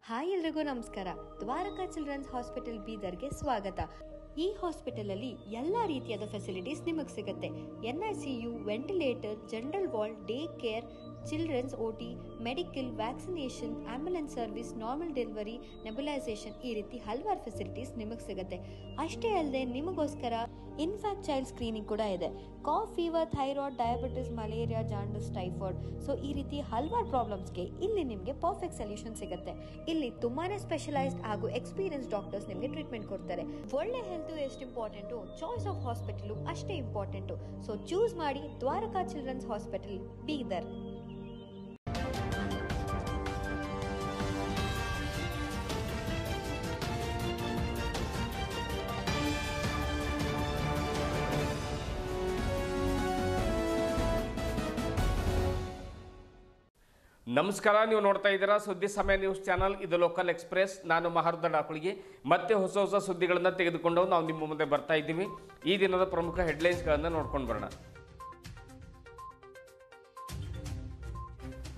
Hi ಎಲ್ರಿಗೂ ನಮಸ್ಕಾರ. Dwarka children's hospital ಬೀದರ್ಗೆ ಸ್ವಾಗತ. ಈ ಹಾಸ್ಪಿಟಲ್ ಅಲ್ಲಿ ಎಲ್ಲ ರೀತಿಯಾದ ಫೆಸಿಲಿಟೀಸ್ ನಿಮಗೆ ಸಿಗುತ್ತೆ. NICU, ventilator, general ward, day care, childrens OT, medical, vaccination, ambulance service, normal delivery, nebulisation, ಈ ರೀತಿ ಹಲವಾರು ಫೆಸಿಲಿಟೀಸ್ ನಿಮಗೆ ಸಿಗುತ್ತೆ. ಅಷ್ಟೇ ಅಲ್ಲದೆ ನಿಮಗೋಸ್ಕರ ಇನ್ಫ್ಯಾಕ್ಟ್ ಚೈಲ್ಡ್ ಸ್ಕ್ರೀನಿಂಗ್ ಕೂಡ ಇದೆ. Cough, fever, thyroid, diabetes, malaria, jaundice, typhoid, so ಈ ರೀತಿ ಹಲವಾರು ಪ್ರಾಬ್ಲಮ್ಸ್ಗೆ ಇಲ್ಲಿ ನಿಮಗೆ ಪರ್ಫೆಕ್ಟ್ ಸೊಲ್ಯೂಷನ್ ಸಿಗುತ್ತೆ. ಇಲ್ಲಿ ತುಂಬಾನೇ ಸ್ಪೆಷಲೈಸ್ಡ್ ಹಾಗೂ ಎಕ್ಸ್ಪೀರಿಯನ್ಸ್ ಡಾಕ್ಟರ್ಸ್ ನಿಮಗೆ ಟ್ರೀಟ್ಮೆಂಟ್ ಕೊಡ್ತಾರೆ. ಒಳ್ಳೆ ಹೆಲ್ತ್ ಎಷ್ಟು ಇಂಪಾರ್ಟೆಂಟು, ಚಾಯ್ಸ್ ಆಫ್ ಹಾಸ್ಪಿಟಲ್ ಅಷ್ಟೇ ಇಂಪಾರ್ಟೆಂಟು. ಸೊ ಚೂಸ್ ಮಾಡಿ ದ್ವಾರಕಾ ಚಿಲ್ಡ್ರನ್ಸ್ ಹಾಸ್ಪಿಟಲ್ ಬೀದರ್. ನಮಸ್ಕಾರ, ನೀವು ನೋಡ್ತಾ ಇದ್ದೀರಾ ಸುದ್ದಿ ಸಮಯ ನ್ಯೂಸ್ ಚಾನಲ್. ಇದು ಲೋಕಲ್ ಎಕ್ಸ್ಪ್ರೆಸ್. ನಾನು ಮಹರ್ದ ಡಾಕುಳಿಗೆ ಮತ್ತೆ ಹೊಸ ಸುದ್ದಿಗಳನ್ನು ತೆಗೆದುಕೊಂಡು ನಾವು ನಿಮ್ಮ ಮುಂದೆ ಬರ್ತಾ ಇದ್ದೀವಿ. ಈ ದಿನದ ಪ್ರಮುಖ ಹೆಡ್ಲೈನ್ಸ್ಗಳನ್ನು ನೋಡ್ಕೊಂಡು ಬರೋಣ.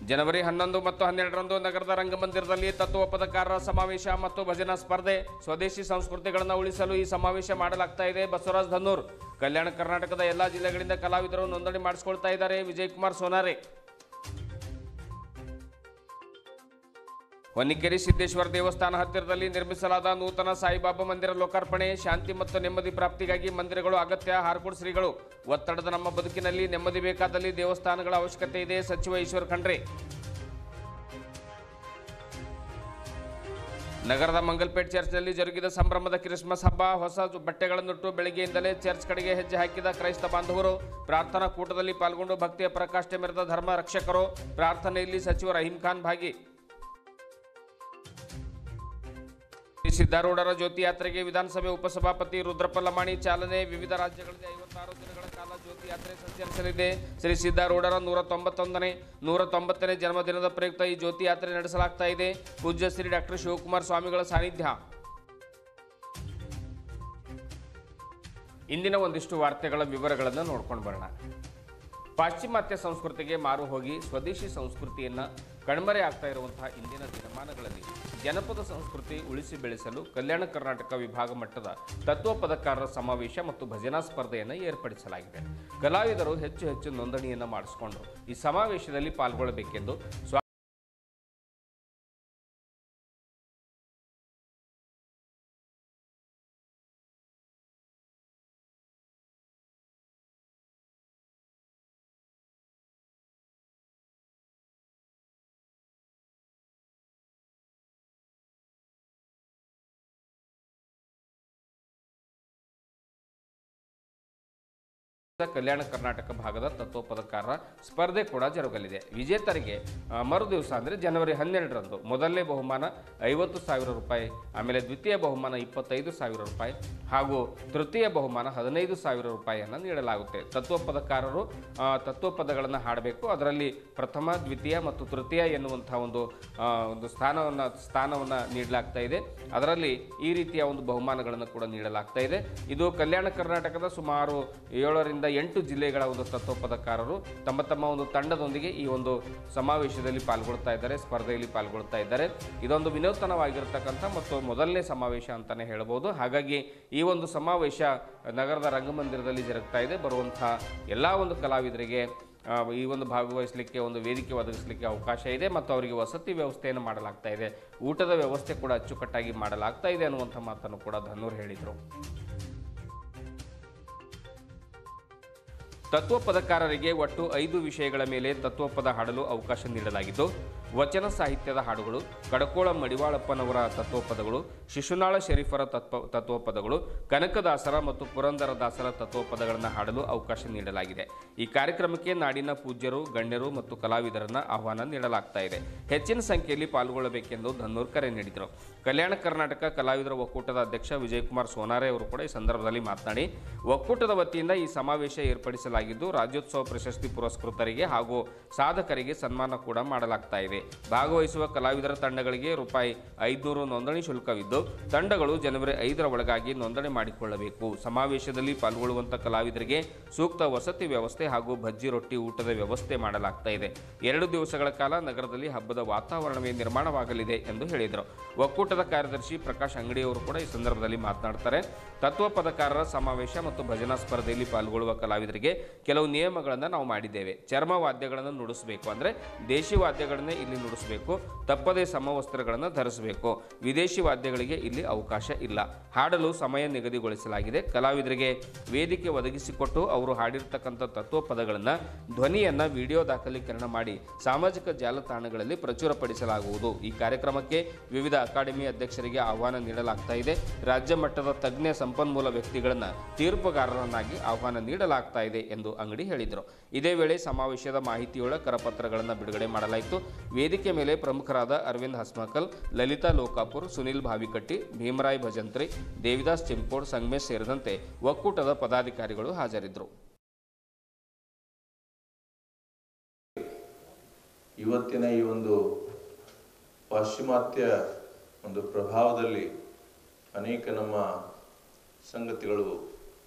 ಜನವರಿ 11 ಮತ್ತು 12ರಂದು ನಗರದ ರಂಗಮಂದಿರದಲ್ಲಿ ತತ್ವಪದಕಾರರ ಸಮಾವೇಶ ಮತ್ತು ಭಜನಾ ಸ್ಪರ್ಧೆ. ಸ್ವದೇಶಿ ಸಂಸ್ಕೃತಿಗಳನ್ನು ಉಳಿಸಲು ಈ ಸಮಾವೇಶ ಮಾಡಲಾಗ್ತಾ ಇದೆ. ಬಸವರಾಜ್ ಧನ್ನೂರ್. ಕಲ್ಯಾಣ ಕರ್ನಾಟಕದ ಎಲ್ಲಾ ಜಿಲ್ಲೆಗಳಿಂದ ಕಲಾವಿದರು ನೋಂದಣಿ ಮಾಡಿಸಿಕೊಳ್ತಾ ಇದ್ದಾರೆ. ವಿಜಯಕುಮಾರ್ ಸೋನಾರೆ. ಹೊನ್ನಿಕೇರಿ ಸಿದ್ದೇಶ್ವರ ದೇವಸ್ಥಾನ ಹತ್ತಿರದಲ್ಲಿ ನಿರ್ಮಿಸಲಾದ ನೂತನ ಸಾಯಿಬಾಬಾ ಮಂದಿರ ಲೋಕಾರ್ಪಣೆ. ಶಾಂತಿ ಮತ್ತು ನೆಮ್ಮದಿ ಪ್ರಾಪ್ತಿಗಾಗಿ ಮಂದಿರಗಳು ಅಗತ್ಯ. ಹಾರ್ಕೋಡ್ ಶ್ರೀಗಳು. ಒತ್ತಡದ ನಮ್ಮ ಬದುಕಿನಲ್ಲಿ ನೆಮ್ಮದಿ ಬೇಕಾದಲ್ಲಿ ದೇವಸ್ಥಾನಗಳ ಅವಶ್ಯಕತೆ ಇದೆ. ಸಚಿವ ಈಶ್ವರ್ ಖಂಡ್ರೆ. ನಗರದ ಮಂಗಲ್ಪೇಟ್ ಚರ್ಚ್ನಲ್ಲಿ ಜರುಗಿದ ಸಂಭ್ರಮದ ಕ್ರಿಸ್ಮಸ್ ಹಬ್ಬ. ಹೊಸ ಬಟ್ಟೆಗಳನ್ನುಟ್ಟು ಬೆಳಗ್ಗೆಯಿಂದಲೇ ಚರ್ಚ್ ಕಡೆಗೆ ಹೆಜ್ಜೆ ಹಾಕಿದ ಕ್ರೈಸ್ತ ಬಾಂಧವರು. ಪ್ರಾರ್ಥನಾ ಕೂಟದಲ್ಲಿ ಪಾಲ್ಗೊಂಡು ಭಕ್ತಿಯ ಪ್ರಕಾಷ್ಠೆ ಮೆರೆದ ಧರ್ಮ ರಕ್ಷಕರು. ಪ್ರಾರ್ಥನೆಯಲ್ಲಿ ಸಚಿವ ರಹೀಂ ಖಾನ್ ಭಾಗಿ. ಸಿದ್ದಾರೂಢರ ಜ್ಯೋತಿ ಯಾತ್ರೆಗೆ ವಿಧಾನಸಭೆ ಉಪಸಭಾಪತಿ ರುದ್ರಪ್ಪ ಲಮಾಣಿ ಚಾಲನೆ. ವಿವಿಧ ರಾಜ್ಯಗಳಲ್ಲಿ 56 ದಿನಗಳ ಕಾಲ ಜ್ಯೋತಿ ಯಾತ್ರೆ ಸಂಚರಿಸಲಿದೆ. ಶ್ರೀ ಸಿದ್ದಾರೂಢರ 190ನೇ ಜನ್ಮದಿನದ ಪ್ರಯುಕ್ತ ಈ ಜ್ಯೋತಿ ಯಾತ್ರೆ ನಡೆಸಲಾಗ್ತಾ ಇದೆ. ಪೂಜ್ಯ ಶ್ರೀ ಡಾಕ್ಟರ್ ಶಿವಕುಮಾರ ಸ್ವಾಮಿಗಳ ಸಾನ್ನಿಧ್ಯ. ಇಂದಿನ ಒಂದಿಷ್ಟು ವಾರ್ತೆಗಳ ವಿವರಗಳನ್ನು ನೋಡ್ಕೊಂಡು ಬರೋಣ. ಪಾಶ್ಚಿಮಾತ್ಯ ಸಂಸ್ಕೃತಿಗೆ ಮಾರು ಹೋಗಿ ಸ್ವದೇಶಿ ಸಂಸ್ಕೃತಿಯನ್ನು ಕಣ್ಮರೆ ಆಗ್ತಾ ಇರುವಂತಹ ಇಂದಿನ ದಿನಮಾನಗಳಲ್ಲಿ ಜನಪದ ಸಂಸ್ಕೃತಿ ಉಳಿಸಿ ಬೆಳೆಸಲು ಕಲ್ಯಾಣ ಕರ್ನಾಟಕ ವಿಭಾಗ ಮಟ್ಟದ ತತ್ವಪದಕಾರರ ಸಮಾವೇಶ ಮತ್ತು ಭಜನಾ ಸ್ಪರ್ಧೆಯನ್ನು ಏರ್ಪಡಿಸಲಾಗಿದೆ. ಕಲಾವಿದರು ಹೆಚ್ಚು ನೋಂದಣಿಯನ್ನು ಮಾಡಿಸಿಕೊಂಡು ಈ ಸಮಾವೇಶದಲ್ಲಿ ಪಾಲ್ಗೊಳ್ಳಬೇಕೆಂದು ಕಲ್ಯಾಣ ಕರ್ನಾಟಕ ಭಾಗದ ತತ್ವಪದಕಾರರ ಸ್ಪರ್ಧೆ ಕೂಡ ಜರುಗಲಿದೆ. ವಿಜೇತರಿಗೆ ಮರುದಿವಸ ಅಂದರೆ ಜನವರಿ 12ರಂದು ಮೊದಲನೇ ಬಹುಮಾನ 50,000 ರೂಪಾಯಿ, ಆಮೇಲೆ ದ್ವಿತೀಯ ಬಹುಮಾನ 25,000 ರೂಪಾಯಿ ಹಾಗೂ ತೃತೀಯ ಬಹುಮಾನ 15,000 ರೂಪಾಯಿಯನ್ನು ನೀಡಲಾಗುತ್ತೆ. ತತ್ವಪದಕಾರರು ತತ್ವಪದಗಳನ್ನು ಹಾಡಬೇಕು. ಅದರಲ್ಲಿ ಪ್ರಥಮ, ದ್ವಿತೀಯ ಮತ್ತು ತೃತೀಯ ಎನ್ನುವಂತಹ ಒಂದು ಸ್ಥಾನವನ್ನು ನೀಡಲಾಗ್ತಾ ಇದೆ. ಅದರಲ್ಲಿ ಈ ರೀತಿಯ ಒಂದು ಬಹುಮಾನಗಳನ್ನು ಕೂಡ ನೀಡಲಾಗ್ತಾ ಇದೆ. ಇದು ಕಲ್ಯಾಣ ಕರ್ನಾಟಕದ ಸುಮಾರು 7ರಿಂದ 8 ಜಿಲ್ಲೆಗಳ ಒಂದು ತತ್ವಪದಕಾರರು ತಮ್ಮ ಒಂದು ತಂಡದೊಂದಿಗೆ ಈ ಒಂದು ಸಮಾವೇಶದಲ್ಲಿ ಪಾಲ್ಗೊಳ್ತಾ ಇದ್ದಾರೆ, ಸ್ಪರ್ಧೆಯಲ್ಲಿ ಪಾಲ್ಗೊಳ್ತಾ ಇದ್ದಾರೆ. ಇದೊಂದು ವಿನೂತನವಾಗಿರತಕ್ಕಂಥ ಮತ್ತು ಮೊದಲನೇ ಸಮಾವೇಶ ಅಂತಾನೆ ಹೇಳಬಹುದು. ಹಾಗಾಗಿ ಈ ಒಂದು ಸಮಾವೇಶ ನಗರದ ರಂಗಮಂದಿರದಲ್ಲಿ ಜರುಗ್ತಾ ಇದೆ. ಬರುವಂತಹ ಎಲ್ಲ ಒಂದು ಕಲಾವಿದರಿಗೆ ಈ ಒಂದು ಭಾಗವಹಿಸಲಿಕ್ಕೆ ಒಂದು ವೇದಿಕೆ ಒದಗಿಸಲಿಕ್ಕೆ ಅವಕಾಶ ಇದೆ ಮತ್ತು ಅವರಿಗೆ ವಸತಿ ವ್ಯವಸ್ಥೆಯನ್ನು ಮಾಡಲಾಗ್ತಾ ಇದೆ. ಊಟದ ವ್ಯವಸ್ಥೆ ಕೂಡ ಅಚ್ಚುಕಟ್ಟಾಗಿ ಮಾಡಲಾಗ್ತಾ ಇದೆ ಅನ್ನುವಂಥ ಮಾತನ್ನು ಕೂಡ ಧನ್ನೂರ್ ಹೇಳಿದರು. ತತ್ವಪದಕಾರರಿಗೆ ಒಟ್ಟು 5 ವಿಷಯಗಳ ಮೇಲೆ ತತ್ವಪದ ಹಾಡಲು ಅವಕಾಶ ನೀಡಲಾಗಿದ್ದು, ವಚನ ಸಾಹಿತ್ಯದ ಹಾಡುಗಳು, ಕಡಕೋಳ ಮಡಿವಾಳಪ್ಪನವರ ತತ್ವಪದಗಳು, ಶಿಶುನಾಳ ಶರೀಫರ ತತ್ವಪದಗಳು, ಕನಕದಾಸರ ಮತ್ತು ಪುರಂದರದಾಸರ ತತ್ವಪದಗಳನ್ನು ಹಾಡಲು ಅವಕಾಶ ನೀಡಲಾಗಿದೆ. ಈ ಕಾರ್ಯಕ್ರಮಕ್ಕೆ ನಾಡಿನ ಪೂಜ್ಯರು, ಗಣ್ಯರು ಮತ್ತು ಕಲಾವಿದರನ್ನು ಆಹ್ವಾನ ನೀಡಲಾಗ್ತಾ ಇದೆ. ಹೆಚ್ಚಿನ ಸಂಖ್ಯೆಯಲ್ಲಿ ಪಾಲ್ಗೊಳ್ಳಬೇಕೆಂದು ಧನ್ನೂರ್ ಕರೆ ನೀಡಿದರು. ಕಲ್ಯಾಣ ಕರ್ನಾಟಕ ಕಲಾವಿದರ ಒಕ್ಕೂಟದ ಅಧ್ಯಕ್ಷ ವಿಜಯಕುಮಾರ್ ಸೋನಾರೆ ಅವರು ಕೂಡ ಈ ಸಂದರ್ಭದಲ್ಲಿ ಮಾತನಾಡಿ, ಒಕ್ಕೂಟದ ವತಿಯಿಂದ ಈ ಸಮಾವೇಶ ಏರ್ಪಡಿಸಲಾಗಿದ್ದು ರಾಜ್ಯೋತ್ಸವ ಪ್ರಶಸ್ತಿ ಪುರಸ್ಕೃತರಿಗೆ ಹಾಗೂ ಸಾಧಕರಿಗೆ ಸನ್ಮಾನ ಕೂಡ ಮಾಡಲಾಗ್ತಾ ಇದೆ. ಭಾಗವಹಿಸುವ ಕಲಾವಿದರ ತಂಡಗಳಿಗೆ ರೂಪಾಯಿ 500 ನೋಂದಣಿ ಶುಲ್ಕವಿದ್ದು ತಂಡಗಳು ಜನವರಿ 5ರ ಒಳಗಾಗಿ ನೋಂದಣಿ ಮಾಡಿಕೊಳ್ಳಬೇಕು. ಸಮಾವೇಶದಲ್ಲಿ ಪಾಲ್ಗೊಳ್ಳುವಂತ ಕಲಾವಿದರಿಗೆ ಸೂಕ್ತ ವಸತಿ ವ್ಯವಸ್ಥೆ ಹಾಗೂ ಭಜ್ಜಿ ರೊಟ್ಟಿ ಊಟದ ವ್ಯವಸ್ಥೆ ಮಾಡಲಾಗ್ತಾ ಇದೆ. 2 ದಿವಸಗಳ ಕಾಲ ನಗರದಲ್ಲಿ ಹಬ್ಬದ ವಾತಾವರಣವೇ ನಿರ್ಮಾಣವಾಗಲಿದೆ ಎಂದು ಹೇಳಿದರು. ಒಕ್ಕೂಟದ ಕಾರ್ಯದರ್ಶಿ ಪ್ರಕಾಶ್ ಅಂಗಡಿಯವರು ಕೂಡ ಈ ಸಂದರ್ಭದಲ್ಲಿ ಮಾತನಾಡ್ತಾರೆ. ತತ್ವ ಪದಕಾರರ ಸಮಾವೇಶ ಮತ್ತು ಭಜನಾ ಸ್ಪರ್ಧೆಯಲ್ಲಿ ಪಾಲ್ಗೊಳ್ಳುವ ಕಲಾವಿದರಿಗೆ ಕೆಲವು ನಿಯಮಗಳನ್ನು ನಾವು ಮಾಡಿದ್ದೇವೆ. ಚರ್ಮ ವಾದ್ಯಗಳನ್ನು ನುಡಿಸಬೇಕು, ಅಂದರೆ ದೇಶಿ ವಾದ್ಯಗಳನ್ನೇ ಇಲ್ಲಿ ನುಡಿಸಬೇಕು. ತಪ್ಪದೇ ಸಮವಸ್ತ್ರಗಳನ್ನು ಧರಿಸಬೇಕು. ವಿದೇಶಿ ವಾದ್ಯಗಳಿಗೆ ಇಲ್ಲಿ ಅವಕಾಶ ಇಲ್ಲ. ಹಾಡಲು ಸಮಯ ನಿಗದಿಗೊಳಿಸಲಾಗಿದೆ. ಕಲಾವಿದರಿಗೆ ವೇದಿಕೆ ಒದಗಿಸಿಕೊಟ್ಟು ಅವರು ಹಾಡಿರ್ತಕ್ಕಂಥ ತತ್ವ ಪದಗಳನ್ನು ಧ್ವನಿಯನ್ನು ವಿಡಿಯೋ ದಾಖಲೀಕರಣ ಮಾಡಿ ಸಾಮಾಜಿಕ ಜಾಲತಾಣಗಳಲ್ಲಿ ಪ್ರಚುರಪಡಿಸಲಾಗುವುದು. ಈ ಕಾರ್ಯಕ್ರಮಕ್ಕೆ ವಿವಿಧ ಅಕಾಡೆಮಿ ಅಧ್ಯಕ್ಷರಿಗೆ ಆಹ್ವಾನ ನೀಡಲಾಗ್ತಾ ಇದೆ. ರಾಜ್ಯ ಮಟ್ಟದ ತಜ್ಞ ಸಂಪನ್ಮೂಲ ವ್ಯಕ್ತಿಗಳನ್ನು ತೀರ್ಪುಗಾರರನ್ನಾಗಿ ಆಹ್ವಾನ ನೀಡಲಾಗ್ತಾ ಇದೆ ಎಂದು ಅಂಗಡಿ ಹೇಳಿದರು. ಇದೇ ವೇಳೆ ಸಮಾವೇಶದ ಮಾಹಿತಿಯುಳ್ಳ ಕರಪತ್ರಗಳನ್ನು ಬಿಡುಗಡೆ ಮಾಡಲಾಯಿತು. ವೇದಿಕೆ ಮೇಲೆ ಪ್ರಮುಖರಾದ ಅರವಿಂದ್ ಹಸ್ಮಕಲ್, ಲಲಿತಾ ಲೋಕಾಪುರ್, ಸುನಿಲ್ ಭಾವಿಕಟ್ಟಿ, ಭೀಮರಾಯ್ ಭಜಂತ್ರಿ, ದೇವಿದಾಸ್ ಚಿಂಪೋಡ್, ಸಂಗಮೇಶ್ ಸೇರಿದಂತೆ ಒಕ್ಕೂಟದ ಪದಾಧಿಕಾರಿಗಳು ಹಾಜರಿದ್ದರು. ಇವತ್ತಿನ ಈ ಒಂದು ಪಾಶ್ಚಿಮಾತ್ಯ ಒಂದು ಪ್ರಭಾವದಲ್ಲಿ ಅನೇಕ ನಮ್ಮ ಸಂಗತಿಗಳು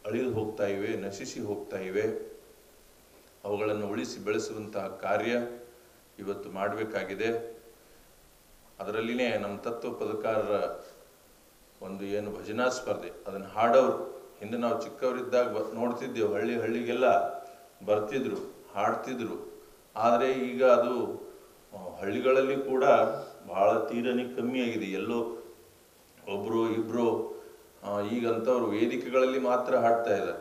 ಅಳಿದು ಹೋಗ್ತಾ ಇವೆ, ನಶಿಸಿ ಹೋಗ್ತಾ ಇವೆ. ಅವುಗಳನ್ನು ಉಳಿಸಿ ಬೆಳೆಸುವಂತಹ ಕಾರ್ಯ ಇವತ್ತು ಮಾಡಬೇಕಾಗಿದೆ. ಅದರಲ್ಲಿನೇ ನಮ್ಮ ತತ್ವ ಪದಕಾರರ ಒಂದು ಏನು ಭಜನಾ ಸ್ಪರ್ಧೆ, ಅದನ್ನು ಹಾಡೋರು ಹಿಂದೆ ನಾವು ಚಿಕ್ಕವರಿದ್ದಾಗ ನೋಡ್ತಿದ್ದೆವು, ಹಳ್ಳಿಗೆಲ್ಲ ಬರ್ತಿದ್ರು, ಹಾಡ್ತಿದ್ರು. ಆದರೆ ಈಗ ಅದು ಹಳ್ಳಿಗಳಲ್ಲಿ ಕೂಡ ಬಹಳ ತೀರನೇ ಕಮ್ಮಿ ಆಗಿದೆ. ಎಲ್ಲೋ ಒಬ್ಬರು ಇಬ್ಬರು ಈಗಂಥವ್ರು ವೇದಿಕೆಗಳಲ್ಲಿ ಮಾತ್ರ ಹಾಡ್ತಾ ಇದ್ದಾರೆ.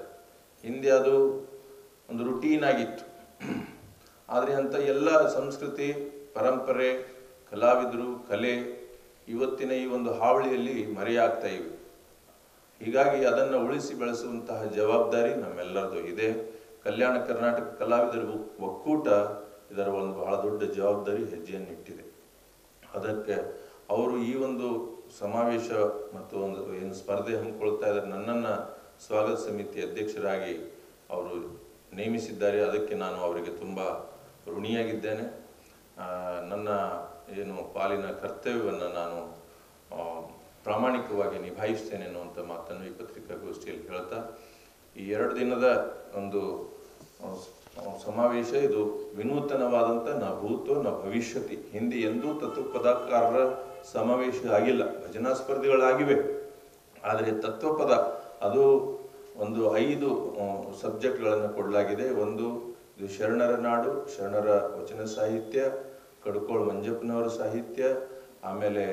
ಹಿಂದೆ ಅದು ಒಂದು ರುಟೀನ್ ಆಗಿತ್ತು. ಆದರೆ ಅಂಥ ಎಲ್ಲ ಸಂಸ್ಕೃತಿ, ಪರಂಪರೆ, ಕಲಾವಿದರು, ಕಲೆ ಇವತ್ತಿನ ಈ ಒಂದು ಹಾವಳಿಯಲ್ಲಿ ಮರೆಯಾಗ್ತಾ ಇವೆ. ಹೀಗಾಗಿ ಅದನ್ನು ಉಳಿಸಿ ಬೆಳೆಸುವಂತಹ ಜವಾಬ್ದಾರಿ ನಮ್ಮೆಲ್ಲರದು ಇದೆ. ಕಲ್ಯಾಣ ಕರ್ನಾಟಕ ಕಲಾವಿದರ ಒಕ್ಕೂಟ ಇದರ ಒಂದು ಬಹಳ ದೊಡ್ಡ ಜವಾಬ್ದಾರಿ ಹೆಜ್ಜೆಯನ್ನಿಟ್ಟಿದೆ. ಅದಕ್ಕೆ ಅವರು ಈ ಒಂದು ಸಮಾವೇಶ ಮತ್ತು ಒಂದು ಏನು ಸ್ಪರ್ಧೆ ಹಮ್ಮಿಕೊಳ್ತಾ ಇದ್ದಾರೆ, ನನ್ನನ್ನು ಸ್ವಾಗತ ಸಮಿತಿ ಅಧ್ಯಕ್ಷರಾಗಿ ಅವರು ನೇಮಿಸಿದ್ದಾರೆ. ಅದಕ್ಕೆ ನಾನು ಅವರಿಗೆ ತುಂಬ ಋಣಿಯಾಗಿದ್ದೇನೆ. ನನ್ನ ಏನು ಪಾಲಿನ ಕರ್ತವ್ಯವನ್ನು ನಾನು ಪ್ರಾಮಾಣಿಕವಾಗಿ ನಿಭಾಯಿಸ್ತೇನೆ ಅನ್ನುವಂಥ ಮಾತನ್ನು ಈ ಪತ್ರಿಕಾಗೋಷ್ಠಿಯಲ್ಲಿ ಹೇಳ್ತಾ, ಈ 2 ದಿನದ ಒಂದು ಸಮಾವೇಶ ಇದು ವಿನೂತನವಾದಂಥ ನ ಭೂತೋ ನ ಭವಿಷ್ಯತಿ. ಹಿಂದೆ ಎಂದೂ ತತ್ವಪದಕಾರರ ಸಮಾವೇಶ ಆಗಿಲ್ಲ. ಭಜನಾ ಸ್ಪರ್ಧೆಗಳಾಗಿವೆ, ಆದರೆ ತತ್ವಪದ ಅದು ಒಂದು 5 ಸಬ್ಜೆಕ್ಟ್ಗಳನ್ನು ಕೊಡಲಾಗಿದೆ. ಒಂದು ಇದು ಶರಣರ ನಾಡು, ಶರಣರ ವಚನ ಸಾಹಿತ್ಯ, ಕಡ್ಕೋಳ ಮಂಜಪ್ಪನವರ ಸಾಹಿತ್ಯ, ಆಮೇಲೆ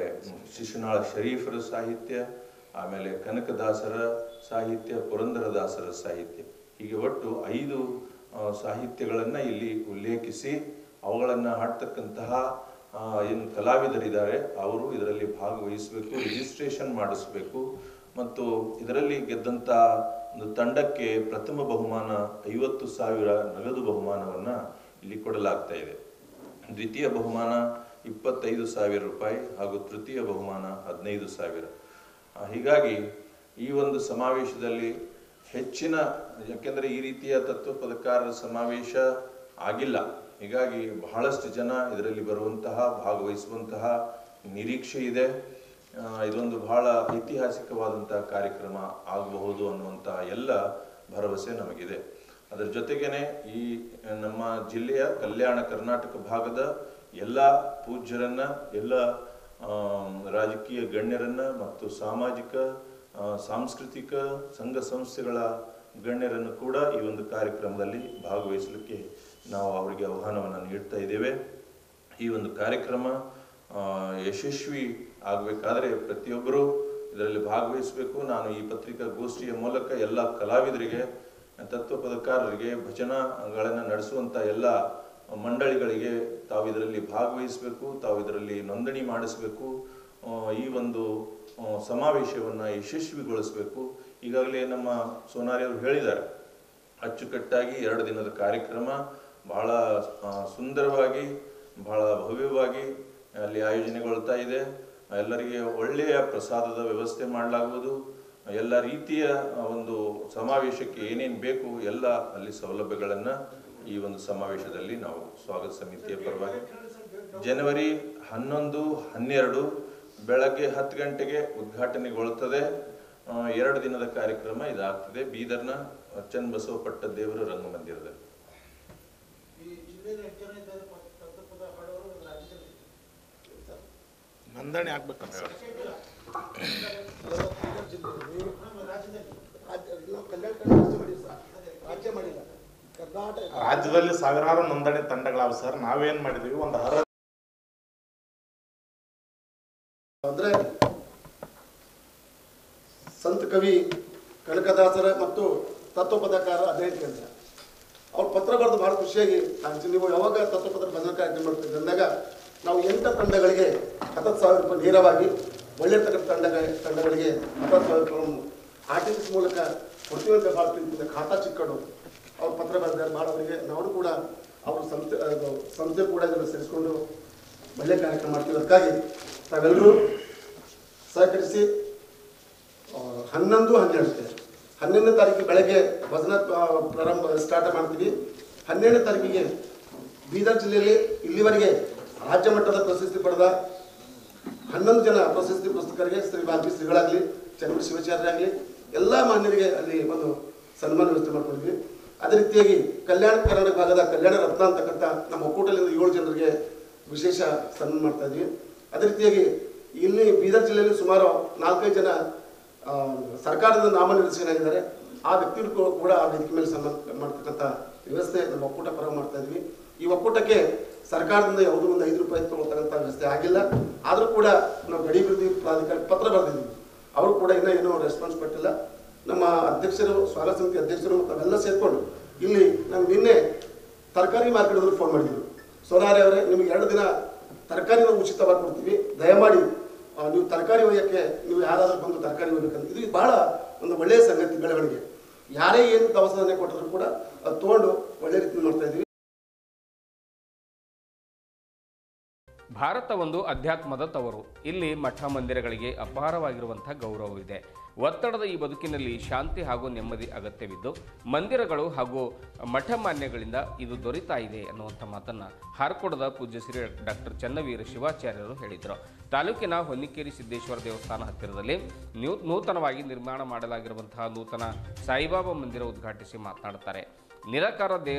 ಶಿಶುನಾಳ ಶರೀಫರ ಸಾಹಿತ್ಯ, ಆಮೇಲೆ ಕನಕದಾಸರ ಸಾಹಿತ್ಯ, ಪುರಂದರದಾಸರ ಸಾಹಿತ್ಯ. ಹೀಗೆ ಒಟ್ಟು 5 ಸಾಹಿತ್ಯಗಳನ್ನು ಇಲ್ಲಿ ಉಲ್ಲೇಖಿಸಿ ಅವುಗಳನ್ನು ಹಾಡ್ತಕ್ಕಂತಹ ಏನು ಕಲಾವಿದರಿದ್ದಾರೆ ಅವರು ಇದರಲ್ಲಿ ಭಾಗವಹಿಸಬೇಕು, ರಿಜಿಸ್ಟ್ರೇಷನ್ ಮಾಡಿಸಬೇಕು. ಮತ್ತು ಇದರಲ್ಲಿ ಗೆದ್ದಂಥ ಒಂದು ತಂಡಕ್ಕೆ ಪ್ರಥಮ ಬಹುಮಾನ 50,000 ನಗದು ಬಹುಮಾನವನ್ನು ಇಲ್ಲಿ ಕೊಡಲಾಗ್ತಾ ಇದೆ. ದ್ವಿತೀಯ ಬಹುಮಾನ 25,000 ರೂಪಾಯಿ ಹಾಗೂ ತೃತೀಯ ಬಹುಮಾನ 15,000. ಹೀಗಾಗಿ ಈ ಒಂದು ಸಮಾವೇಶದಲ್ಲಿ ಹೆಚ್ಚಿನ, ಯಾಕೆಂದರೆ ಈ ರೀತಿಯ ತತ್ವ ಪದಕಾರರ ಸಮಾವೇಶ ಆಗಿಲ್ಲ. ಹೀಗಾಗಿ ಬಹಳಷ್ಟು ಜನ ಇದರಲ್ಲಿ ಬರುವಂತಹ, ಭಾಗವಹಿಸುವಂತಹ ನಿರೀಕ್ಷೆ ಇದೆ. ಇದೊಂದು ಬಹಳ ಐತಿಹಾಸಿಕವಾದಂತಹ ಕಾರ್ಯಕ್ರಮ ಆಗಬಹುದು ಅನ್ನುವಂಥ ಎಲ್ಲ ಭರವಸೆ ನಮಗಿದೆ. ಅದರ ಜೊತೆಗೇನೆ ಈ ನಮ್ಮ ಜಿಲ್ಲೆಯ ಕಲ್ಯಾಣ ಕರ್ನಾಟಕ ಭಾಗದ ಎಲ್ಲ ಪೂಜ್ಯರನ್ನ, ಎಲ್ಲ ರಾಜಕೀಯ ಗಣ್ಯರನ್ನ ಮತ್ತು ಸಾಮಾಜಿಕ ಸಾಂಸ್ಕೃತಿಕ ಸಂಘ ಸಂಸ್ಥೆಗಳ ಗಣ್ಯರನ್ನು ಕೂಡ ಈ ಒಂದು ಕಾರ್ಯಕ್ರಮದಲ್ಲಿ ಭಾಗವಹಿಸಲಿಕ್ಕೆ ನಾವು ಅವರಿಗೆ ಆಹ್ವಾನವನ್ನು ನೀಡ್ತಾ ಇದ್ದೇವೆ. ಈ ಒಂದು ಕಾರ್ಯಕ್ರಮ ಯಶಸ್ವಿ ಆಗಬೇಕಾದ್ರೆ ಪ್ರತಿಯೊಬ್ಬರೂ ಇದರಲ್ಲಿ ಭಾಗವಹಿಸಬೇಕು. ನಾನು ಈ ಪತ್ರಿಕಾಗೋಷ್ಠಿಯ ಮೂಲಕ ಎಲ್ಲ ಕಲಾವಿದರಿಗೆ, ತತ್ವ ಪದಕಾರರಿಗೆ, ಭಜನಾಗಳನ್ನು ನಡೆಸುವಂಥ ಎಲ್ಲ ಮಂಡಳಿಗಳಿಗೆ ತಾವು ಇದರಲ್ಲಿ ಭಾಗವಹಿಸಬೇಕು, ತಾವು ಇದರಲ್ಲಿ ನೋಂದಣಿ ಮಾಡಿಸಬೇಕು, ಈ ಒಂದು ಸಮಾವೇಶವನ್ನು ಯಶಸ್ವಿಗೊಳಿಸಬೇಕು. ಈಗಾಗಲೇ ನಮ್ಮ ಸೋನಾರಿ ಅವರು ಹೇಳಿದ್ದಾರೆ, ಅಚ್ಚುಕಟ್ಟಾಗಿ 2 ದಿನದ ಕಾರ್ಯಕ್ರಮ ಬಹಳ ಸುಂದರವಾಗಿ, ಬಹಳ ಭವ್ಯವಾಗಿ ಅಲ್ಲಿ ಆಯೋಜನೆಗೊಳ್ತಾ ಇದೆ. ಎಲ್ಲರಿಗೆ ಒಳ್ಳೆಯ ಪ್ರಸಾದದ ವ್ಯವಸ್ಥೆ ಮಾಡಲಾಗುವುದು. ಎಲ್ಲ ರೀತಿಯ ಒಂದು ಸಮಾವೇಶಕ್ಕೆ ಏನೇನು ಬೇಕು ಎಲ್ಲ ಅಲ್ಲಿ ಸೌಲಭ್ಯಗಳನ್ನು ಈ ಒಂದು ಸಮಾವೇಶದಲ್ಲಿ ನಾವು ಸ್ವಾಗತ ಸಮಿತಿಯ ಪರವಾಗಿ ಜನವರಿ 11, 12 ಬೆಳಗ್ಗೆ 10 ಗಂಟೆಗೆ ಉದ್ಘಾಟನೆಗೊಳ್ಳುತ್ತದೆ. 2 ದಿನದ ಕಾರ್ಯಕ್ರಮ ಇದಾಗ್ತದೆ ಬೀದರ್ನ ಚನ್ನಬಸವ ಪಟ್ಟದೇವರ ರಂಗಮಂದಿರದಲ್ಲಿ. ನೋಂದಣಿ ಆಗ್ಬೇಕಂತ ಸರ್. ರಾಜ್ಯದಲ್ಲಿ ಸಾವಿರಾರು ನೋಂದಣಿ ತಂಡಗಳಾವ ಸರ್. ನಾವೇನ್ ಮಾಡಿದೀವಿ, ಒಂದು ಅಂದ್ರೆ ಸಂತ ಕವಿ ಕನಕದಾಸರ ಮತ್ತು ತತ್ವಪದಕಾರ ಅಧ್ಯಯನ ಕೇಂದ್ರ ಅವ್ರು ಪತ್ರ ಬರೆದು ಭಾಳ ಖುಷಿಯಾಗಿ ನೀವು ಯಾವಾಗ ತತ್ವಪದ ಭಜನಾ ಕಾರ್ಯಕ್ರಮ ಮಾಡ್ತಿದ್ದೆ ಅಂದಾಗ ನಾವು 8 ತಂಡಗಳಿಗೆ 10,000 ರೂಪಾಯಿ ನೇರವಾಗಿ ಒಳ್ಳೆತಕ್ಕಂಥ ತಂಡಗಳಿಗೆ 10,000 ರೂಪಾಯಿ ಆರ್ಟಿಫಿಸ್ ಮೂಲಕ ಕೊಡ್ತೀವಿ ಅಂತ ಭಾಳ ಪ್ರೀತಿಯಿಂದ ಖಾತಾ ಚಿಕ್ಕಡು ಅವ್ರು ಪತ್ರ ಬರೆದಿದ್ದಾರೆ. ಭಾಳ ಅವರಿಗೆ ನಾವು ಕೂಡ ಅವ್ರ ಸಂಸ್ಥೆ ಕೂಡ ಇದನ್ನು ಸೇರಿಸ್ಕೊಂಡು ಒಳ್ಳೆ ಕಾರ್ಯಕ್ರಮ ಮಾಡ್ತೀವಿ. ಅದಕ್ಕಾಗಿ ತಾವೆಲ್ಲರೂ ಸಹಕರಿಸಿ 11, 12ನೇ ತಾರೀಕಿಗೆ ಬೆಳಗ್ಗೆ ಭಜನಾ ಸ್ಟಾರ್ಟ್ ಮಾಡ್ತೀವಿ. 12ನೇ ತಾರೀಕಿಗೆ ಬೀದರ್ ಜಿಲ್ಲೆಯಲ್ಲಿ ಇಲ್ಲಿವರೆಗೆ ರಾಜ್ಯ ಮಟ್ಟದ ಪ್ರಶಸ್ತಿ ಪಡೆದ 11 ಜನ ಪ್ರಶಸ್ತಿ ಪುಸ್ತಕರಿಗೆ ಶ್ರೀ ವಾಲ್ಮೀಕಿ ಶ್ರೀಗಳಾಗಲಿ, ಚನ್ನವೀರ ಶಿವಾಚಾರ್ಯ ಆಗಲಿ ಎಲ್ಲ ಮಾನ್ಯರಿಗೆ ಅಲ್ಲಿ ಒಂದು ಸನ್ಮಾನ ವ್ಯವಸ್ಥೆ ಮಾಡ್ಕೊಂಡಿದ್ವಿ. ಅದೇ ರೀತಿಯಾಗಿ ಕಲ್ಯಾಣ ಕರ್ನಾಟಕ ಭಾಗದ ಕಲ್ಯಾಣ ರತ್ನ ಅಂತಕ್ಕಂಥ ನಮ್ಮ ಒಕ್ಕೂಟದಿಂದ 7 ಜನರಿಗೆ ವಿಶೇಷ ಸನ್ಮಾನ ಮಾಡ್ತಾ ಇದ್ವಿ. ಅದೇ ರೀತಿಯಾಗಿ ಇಲ್ಲಿ ಬೀದರ್ ಜಿಲ್ಲೆಯಲ್ಲಿ ಸುಮಾರು 4-5 ಜನ ಸರ್ಕಾರದ ನಾಮನಿರ್ದೇಶನಾಗಿದ್ದಾರೆ. ಆ ವ್ಯಕ್ತಿಗಳು ಕೂಡ ಆ ವೇದಿಕೆ ಮೇಲೆ ಸನ್ಮಾನ ಮಾಡ್ತಕ್ಕಂಥ ವ್ಯವಸ್ಥೆ ನಮ್ಮ ಒಕ್ಕೂಟ ಪರ ಮಾಡ್ತಾ ಇದ್ವಿ. ಈ ಒಕ್ಕೂಟಕ್ಕೆ ಸರ್ಕಾರದಿಂದ ಯಾವುದೂ ಒಂದು 5 ರೂಪಾಯಿ ತಗೊಳ್ತಕ್ಕಂಥ ವ್ಯವಸ್ಥೆ ಆಗಿಲ್ಲ. ಆದರೂ ಕೂಡ ನಾವು ಗಡಿ ಅಭಿವೃದ್ಧಿ ಪ್ರಾಧಿಕಾರಕ್ಕೆ ಪತ್ರ ಬರೆದಿದ್ವಿ. ಅವರು ಕೂಡ ಇನ್ನೂ ಏನೂ ರೆಸ್ಪಾನ್ಸ್ ಕೊಟ್ಟಿಲ್ಲ. ನಮ್ಮ ಅಧ್ಯಕ್ಷರು, ಸ್ವಾಗತ ಸಮಿತಿ ಅಧ್ಯಕ್ಷರು ಮತ್ತು ಅವೆಲ್ಲ ಸೇರಿಕೊಂಡು ಇಲ್ಲಿ ನಮ್ಗೆ ನಿನ್ನೆ ತರಕಾರಿ ಮಾರ್ಕೆಟ್ದಲ್ಲಿ ಫೋನ್ ಮಾಡಿದ್ರು. ಸೋನಾರಿ ಅವರೇ, ನಿಮಗೆ 2 ದಿನ ತರಕಾರಿನ ಉಚಿತವಾಗಿ ಕೊಡ್ತೀವಿ, ದಯಮಾಡಿ ನೀವು ತರಕಾರಿ ಒಯ್ಯಕ್ಕೆ ನೀವು ಯಾರಾದರೂ ಬಂದು ತರಕಾರಿ ಒಯ್ಯಬೇಕಂತ. ಇದು ಬಹಳ ಒಂದು ಒಳ್ಳೆಯ ಸಂಗತಿ, ಬೆಳವಣಿಗೆ. ಯಾರೇ ಏನು ದವಸಧಾನ್ಯ ಕೊಟ್ಟರು ಕೂಡ ಅದು ತೊಗೊಂಡು ಒಳ್ಳೆ ರೀತಿ ಮಾಡ್ತಾ ಇದ್ದೀವಿ. ಭಾರತ ಒಂದು ಅಧ್ಯಾತ್ಮದ ತವರು. ಇಲ್ಲಿ ಮಠ ಮಂದಿರಗಳಿಗೆ ಅಪಾರವಾಗಿರುವಂಥ ಗೌರವವಿದೆ. ಒತ್ತಡದ ಈ ಬದುಕಿನಲ್ಲಿ ಶಾಂತಿ ಹಾಗೂ ನೆಮ್ಮದಿ ಅಗತ್ಯವಿದ್ದು ಮಂದಿರಗಳು ಹಾಗೂ ಮಠ ಮಾನ್ಯಗಳಿಂದ ಇದು ದೊರೀತಾ ಇದೆ ಅನ್ನುವಂಥ ಮಾತನ್ನು ಹಾರ್ಕೋಡದ ಪೂಜ್ಯ ಶ್ರೀ ಡಾಕ್ಟರ್ ಚನ್ನವೀರ ಶಿವಾಚಾರ್ಯರು ಹೇಳಿದರು. ತಾಲೂಕಿನ ಹೊನ್ನಿಕೇರಿ ಸಿದ್ದೇಶ್ವರ ದೇವಸ್ಥಾನ ಹತ್ತಿರದಲ್ಲಿ ನೂತನವಾಗಿ ನಿರ್ಮಾಣ ಮಾಡಲಾಗಿರುವಂತಹ ನೂತನ ಸಾಯಿಬಾಬಾ ಮಂದಿರ ಉದ್ಘಾಟಿಸಿ ಮಾತನಾಡುತ್ತಾರೆ. ನಿರಾಕಾರ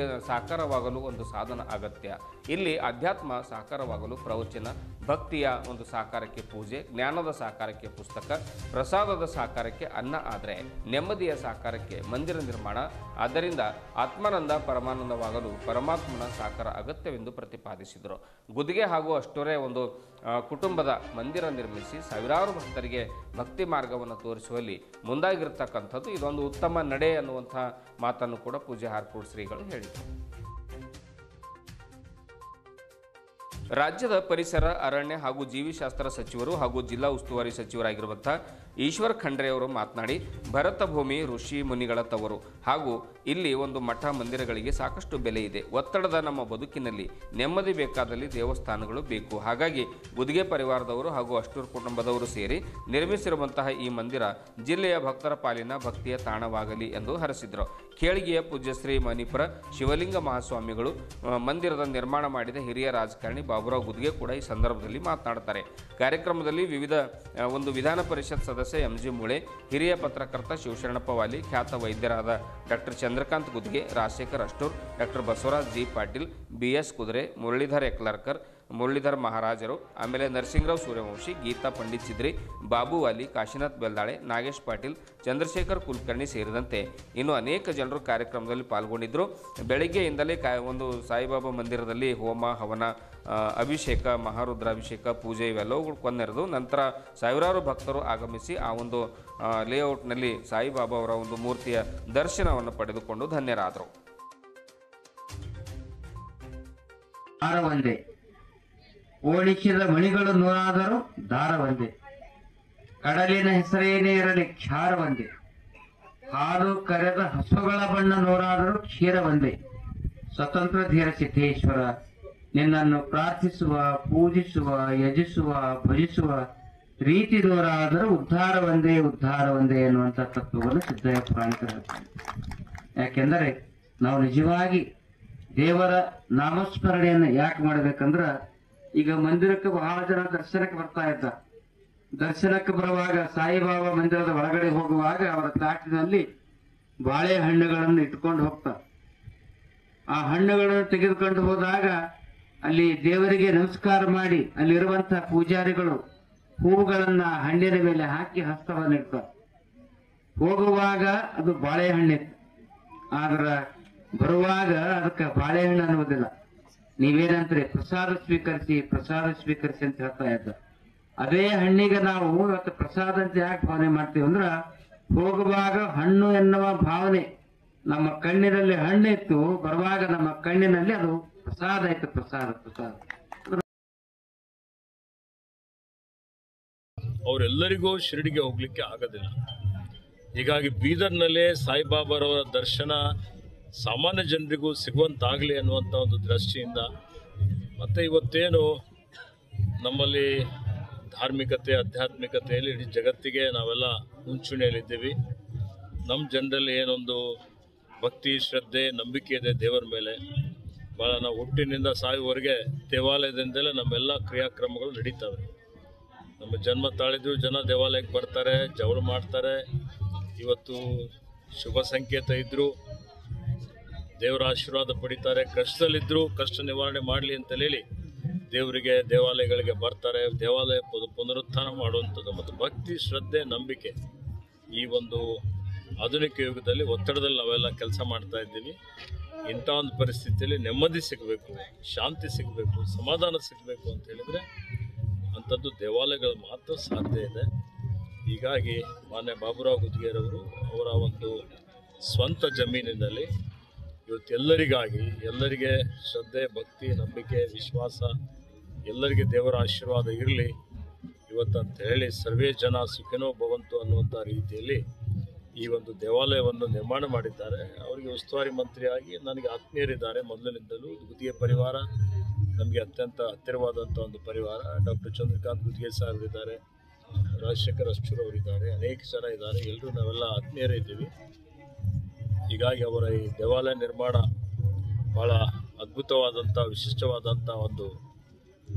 ಸಾಕಾರವಾಗಲು ಒಂದು ಸಾಧನ ಅಗತ್ಯ. ಇಲ್ಲಿ ಅಧ್ಯಾತ್ಮ ಸಾಕಾರವಾಗಲು ಪ್ರವಚನ, ಭಕ್ತಿಯ ಒಂದು ಸಾಕಾರಕ್ಕೆ ಪೂಜೆ, ಜ್ಞಾನದ ಸಾಕಾರಕ್ಕೆ ಪುಸ್ತಕ, ಪ್ರಸಾದದ ಸಾಕಾರಕ್ಕೆ ಅನ್ನ, ಆದರೆ ನೆಮ್ಮದಿಯ ಸಾಕಾರಕ್ಕೆ ಮಂದಿರ ನಿರ್ಮಾಣ. ಆದ್ದರಿಂದ ಆತ್ಮಾನಂದ ಪರಮಾನಂದವಾಗಲು ಪರಮಾತ್ಮನ ಸಾಕಾರ ಅಗತ್ಯವೆಂದು ಪ್ರತಿಪಾದಿಸಿದರು. ಗುದಿಗೆ ಹಾಗೂ ಅಷ್ಟೊರೆ ಒಂದು ಕುಟುಂಬದ ಮಂದಿರ ನಿರ್ಮಿಸಿ ಸಾವಿರಾರು ಭಕ್ತರಿಗೆ ಭಕ್ತಿ ಮಾರ್ಗವನ್ನು ತೋರಿಸುವಲ್ಲಿ ಮುಂದಾಗಿರ್ತಕ್ಕಂಥದ್ದು ಇದೊಂದು ಉತ್ತಮ ನಡೆ ಅನ್ನುವಂಥ ಮಾತನ್ನು ಕೂಡ ಪೂಜ್ಯ ಹಾರ್ಕೋಡ್ ಶ್ರೀಗಳು ಹೇಳಿದರು. ರಾಜ್ಯದ ಪರಿಸರ, ಅರಣ್ಯ ಹಾಗೂ ಜೀವಿಶಾಸ್ತ್ರ ಸಚಿವರು ಹಾಗೂ ಜಿಲ್ಲಾ ಉಸ್ತುವಾರಿ ಸಚಿವರಾಗಿರುವಂಥ ಈಶ್ವರ್ ಖಂಡ್ರೆ ಅವರು ಮಾತನಾಡಿ, ಭರತ ಭೂಮಿ ಋಷಿ ಮುನಿಗಳ ತವರು ಹಾಗೂ ಇಲ್ಲಿ ಒಂದು ಮಠ ಮಂದಿರಗಳಿಗೆ ಸಾಕಷ್ಟು ಬೆಲೆ ಇದೆ. ಒತ್ತಡದ ನಮ್ಮ ಬದುಕಿನಲ್ಲಿ ನೆಮ್ಮದಿ ಬೇಕಾದಲ್ಲಿ ದೇವಸ್ಥಾನಗಳು ಬೇಕು. ಹಾಗಾಗಿ ಗುದಿಗೆ ಪರಿವಾರದವರು ಹಾಗೂ ಅಷ್ಟೂರು ಕುಟುಂಬದವರು ಸೇರಿ ನಿರ್ಮಿಸಿರುವಂತಹ ಈ ಮಂದಿರ ಜಿಲ್ಲೆಯ ಭಕ್ತರ ಪಾಲಿನ ಭಕ್ತಿಯ ತಾಣವಾಗಲಿ ಎಂದು ಹರಸಿದರು. ಖೇಳಿಗೆಯ ಪೂಜ್ಯ ಶ್ರೀ ಮಣಿಪುರ ಶಿವಲಿಂಗ ಮಹಾಸ್ವಾಮಿಗಳು ಮಂದಿರದ ನಿರ್ಮಾಣ ಮಾಡಿದ ಹಿರಿಯ ರಾಜಕಾರಣಿ ಬಾಬುರಾವ್ ಗುದಿಗೆ ಕೂಡ ಈ ಸಂದರ್ಭದಲ್ಲಿ ಮಾತನಾಡುತ್ತಾರೆ. ಕಾರ್ಯಕ್ರಮದಲ್ಲಿ ವಿವಿಧ ಒಂದು ವಿಧಾನ ಪರಿಷತ್ ಸದಸ್ಯ MG ಮೂಳೆ, ಹಿರಿಯ ಪತ್ರಕರ್ತ ಶಿವಶರಣಪ್ಪ ವಾಲಿ, ಖ್ಯಾತ ವೈದ್ಯರಾದ doctor Chandrakant Gudige, Rajashekar Ashtur, doctor Basavaraj G Patil, BS Kudure, Muralidhar ಎಕ್ಲರ್ಕರ್, Muralidhar ಮಹಾರಾಜರು, ಆಮೇಲೆ ನರಸಿಂಗರಾವ್ ಸೂರ್ಯವಂಶಿ, ಗೀತಾ ಪಂಡಿತ್ ಚಿದ್ರಿ, ಬಾಬು ವಾಲಿ, ಕಾಶಿನಾಥ್ ಬೆಲ್ದಾಳೆ, ನಾಗೇಶ್ ಪಾಟೀಲ್, ಚಂದ್ರಶೇಖರ್ ಕುಲಕರ್ಣಿ ಸೇರಿದಂತೆ ಇನ್ನು ಅನೇಕ ಜನರು ಕಾರ್ಯಕ್ರಮದಲ್ಲಿ ಪಾಲ್ಗೊಂಡಿದ್ದರು. ಬೆಳಗ್ಗೆಯಿಂದಲೇ ಒಂದು ಸಾಯಿಬಾಬಾ ಮಂದಿರದಲ್ಲಿ ಹೋಮ, ಹವನ, ಅಭಿಷೇಕ, ಮಹಾರುದ್ರಾಭಿಷೇಕ, ಪೂಜೆ ಇವೆಲ್ಲವುಗಳು ಕೊಂದೆರೆದು ನಂತರ ಸಾವಿರಾರು ಭಕ್ತರು ಆಗಮಿಸಿ ಆ ಒಂದು ಲೇಔಟ್ನಲ್ಲಿ ಸಾಯಿಬಾಬಾ ಅವರ ಒಂದು ಮೂರ್ತಿಯ ದರ್ಶನವನ್ನು ಪಡೆದುಕೊಂಡು ಧನ್ಯರಾದರು. ಓಡಿಸಿದ ಮಣಿಗಳು ನೂರಾದರೂ ದಾರ ಒಂದೇ, ಕಡಲಿನ ಹೆಸರೇನೇ ಇರಲಿ ಕ್ಷಾರ ಒಂದೇ, ಹಾಲು ಕರೆದ ಹಸುಗಳ ಬಣ್ಣ ನೂರಾದರೂ ಕ್ಷೀರ ಒಂದೇ. ಸ್ವತಂತ್ರ ಧೀರ ಸಿದ್ದೇಶ್ವರ, ನಿನ್ನನ್ನು ಪ್ರಾರ್ಥಿಸುವ, ಪೂಜಿಸುವ, ಯಜಿಸುವ, ಭಜಿಸುವ ರೀತಿ ನೂರಾದರೂ ಉದ್ಧಾರ ಒಂದೇ, ಉದ್ಧಾರ ಒಂದೇ ಎನ್ನುವಂಥ ತತ್ವವನ್ನು ಸಿದ್ದಯ್ಯ ಪುರಾಣಿಕರು ಹೇಳ್ತಾರೆ. ಯಾಕೆಂದರೆ ನಾವು ನಿಜವಾಗಿ ದೇವರ ನಾಮಸ್ಮರಣೆಯನ್ನು ಯಾಕೆ ಮಾಡಬೇಕಂದ್ರೆ ಈಗ ಮಂದಿರಕ್ಕೆ ಬಹಳ ಜನ ದರ್ಶನಕ್ಕೆ ಬರ್ತಾ ಇದ್ದಾರೆ. ದರ್ಶನಕ್ಕೆ ಬರುವಾಗ ಸಾಯಿಬಾಬಾ ಮಂದಿರದ ಒಳಗಡೆ ಹೋಗುವಾಗ ಅವರ ತಾಟಿನಲ್ಲಿ ಬಾಳೆಹಣ್ಣುಗಳನ್ನು ಇಟ್ಕೊಂಡು ಹೋಗ್ತಾರೆ. ಆ ಹಣ್ಣುಗಳನ್ನು ತೆಗೆದುಕೊಂಡು ಹೋದಾಗ ಅಲ್ಲಿ ದೇವರಿಗೆ ನಮಸ್ಕಾರ ಮಾಡಿ ಅಲ್ಲಿರುವಂತಹ ಪೂಜಾರಿಗಳು ಹೂವುಗಳನ್ನ ಹಣ್ಣಿನ ಮೇಲೆ ಹಾಕಿ ಹಸ್ತವನ್ನು ಇಡ್ತಾರೆ. ಹೋಗುವಾಗ ಅದು ಬಾಳೆಹಣ್ಣಿತ್ತು, ಆದ್ರ ಬರುವಾಗ ಅದಕ್ಕೆ ಬಾಳೆಹಣ್ಣು ಅನ್ನುವುದಿಲ್ಲ. ನೀವೇನಂದ್ರೆ ಪ್ರಸಾದ ಸ್ವೀಕರಿಸಿ ಅಂತ ಹೇಳ್ತಾ ಇದ್ದ. ಅದೇ ಹಣ್ಣಿಗೆ ನಾವು ಇವತ್ತು ಪ್ರಸಾದ ಅಂತ ಯಾಕೆ ಭಾವನೆ ಮಾಡ್ತೀವಿ ಅಂದ್ರ, ಹೋಗುವಾಗ ಹಣ್ಣು ಎನ್ನುವ ಭಾವನೆ ನಮ್ಮ ಕಣ್ಣಿನಲ್ಲಿ ಹಣ್ಣಿತ್ತು, ಬರುವಾಗ ನಮ್ಮ ಕಣ್ಣಿನಲ್ಲಿ ಅದು ಪ್ರಸಾದ ಆಯ್ತು. ಪ್ರಸಾದ ಅವರೆಲ್ಲರಿಗೂ ಶಿರಡಿಗೆ ಹೋಗ್ಲಿಕ್ಕೆ ಆಗೋದಿಲ್ಲ. ಹೀಗಾಗಿ ಬೀದರ್ನಲ್ಲೇ ಸಾಯಿಬಾಬಾರವರ ದರ್ಶನ ಸಾಮಾನ್ಯ ಜನರಿಗೂ ಸಿಗುವಂತಾಗಲಿ ಅನ್ನುವಂಥ ಒಂದು ದೃಷ್ಟಿಯಿಂದ, ಮತ್ತು ಇವತ್ತೇನು ನಮ್ಮಲ್ಲಿ ಧಾರ್ಮಿಕತೆ ಆಧ್ಯಾತ್ಮಿಕತೆಯಲ್ಲಿ ಇಡೀ ಜಗತ್ತಿಗೆ ನಾವೆಲ್ಲ ಮುಂಚೂಣಿಯಲ್ಲಿದ್ದೀವಿ. ನಮ್ಮ ಜನರಲ್ಲಿ ಏನೊಂದು ಭಕ್ತಿ ಶ್ರದ್ಧೆ ನಂಬಿಕೆ ಇದೆ ದೇವರ ಮೇಲೆ, ಭಾಳ ನಾವು ಹುಟ್ಟಿನಿಂದ ಸಾಯುವವರೆಗೆ ದೇವಾಲಯದಿಂದಲೇ ನಮ್ಮೆಲ್ಲ ಕ್ರಿಯಾಕ್ರಮಗಳು ನಡೀತವೆ. ನಮ್ಮ ಜನ್ಮ ತಾಳಿದ್ರು ಜನ ದೇವಾಲಯಕ್ಕೆ ಬರ್ತಾರೆ, ಜವಳ ಮಾಡ್ತಾರೆ. ಇವತ್ತು ಶುಭ ಸಂಕೇತ ಇದ್ದರೂ ದೇವರ ಆಶೀರ್ವಾದ ಪಡಿತಾರೆ, ಕಷ್ಟದಲ್ಲಿದ್ದರೂ ಕಷ್ಟ ನಿವಾರಣೆ ಮಾಡಲಿ ಅಂತ ಹೇಳಿ ದೇವರಿಗೆ ದೇವಾಲಯಗಳಿಗೆ ಬರ್ತಾರೆ. ದೇವಾಲಯ ಪುನರುತ್ಥಾನ ಮಾಡುವಂಥದ್ದು ಮತ್ತು ಭಕ್ತಿ ಶ್ರದ್ಧೆ ನಂಬಿಕೆ ಈ ಒಂದು ಆಧುನಿಕ ಯುಗದಲ್ಲಿ ಒತ್ತಡದಲ್ಲಿ ನಾವೆಲ್ಲ ಕೆಲಸ ಮಾಡ್ತಾ ಇದ್ದೀವಿ. ಇಂಥ ಒಂದು ಪರಿಸ್ಥಿತಿಯಲ್ಲಿ ನೆಮ್ಮದಿ ಸಿಗಬೇಕು, ಶಾಂತಿ ಸಿಗಬೇಕು, ಸಮಾಧಾನ ಸಿಗಬೇಕು ಅಂತ ಹೇಳಿದರೆ ಅಂಥದ್ದು ದೇವಾಲಯಗಳು ಮಾತ್ರ ಸಾಧ್ಯ ಇದೆ. ಹೀಗಾಗಿ ಮಾನ್ಯ ಬಾಬುರಾವ್ ಗುದ್ಗೇರವರು ಅವರ ಒಂದು ಸ್ವಂತ ಜಮೀನಿನಲ್ಲಿ ಇವತ್ತು ಎಲ್ಲರಿಗೆ ಶ್ರದ್ಧೆ ಭಕ್ತಿ ನಂಬಿಕೆ ವಿಶ್ವಾಸ ಎಲ್ಲರಿಗೆ ದೇವರ ಆಶೀರ್ವಾದ ಇರಲಿ ಇವತ್ತು ಅಂತ ಹೇಳಿ ಸರ್ವೇ ಜನ ಸುಖಿನೋ ಭವಂತು ಅನ್ನುವಂಥ ರೀತಿಯಲ್ಲಿ ಈ ಒಂದು ದೇವಾಲಯವನ್ನು ನಿರ್ಮಾಣ ಮಾಡಿದ್ದಾರೆ. ಅವರಿಗೆ ಉಸ್ತುವಾರಿ ಮಂತ್ರಿಯಾಗಿ ನನಗೆ ಆತ್ಮೀಯರಿದ್ದಾರೆ ಮೊದಲಿನಿಂದಲೂ. ಗುತ್ತಿಗೆ ಪರಿವಾರ ನಮಗೆ ಅತ್ಯಂತ ಹತ್ತಿರವಾದಂಥ ಒಂದು ಪರಿವಾರ. ಡಾಕ್ಟರ್ ಚಂದ್ರಕಾಂತ್ ಗುತ್ತಿಗೆ ಸಾಹೇಬರಿದ್ದಾರೆ, ರಾಜಶೇಖರ್ ಅಷ್ಟೂರ್ ಅವರಿದ್ದಾರೆ, ಅನೇಕ ಜನ ಇದ್ದಾರೆ. ಎಲ್ಲರೂ ನಾವೆಲ್ಲ ಆತ್ಮೀಯರೇ ಇದ್ದೀವಿ. ಹೀಗಾಗಿ ಅವರ ಈ ದೇವಾಲಯ ನಿರ್ಮಾಣ ಭಾಳ ಅದ್ಭುತವಾದಂಥ ವಿಶಿಷ್ಟವಾದಂಥ ಒಂದು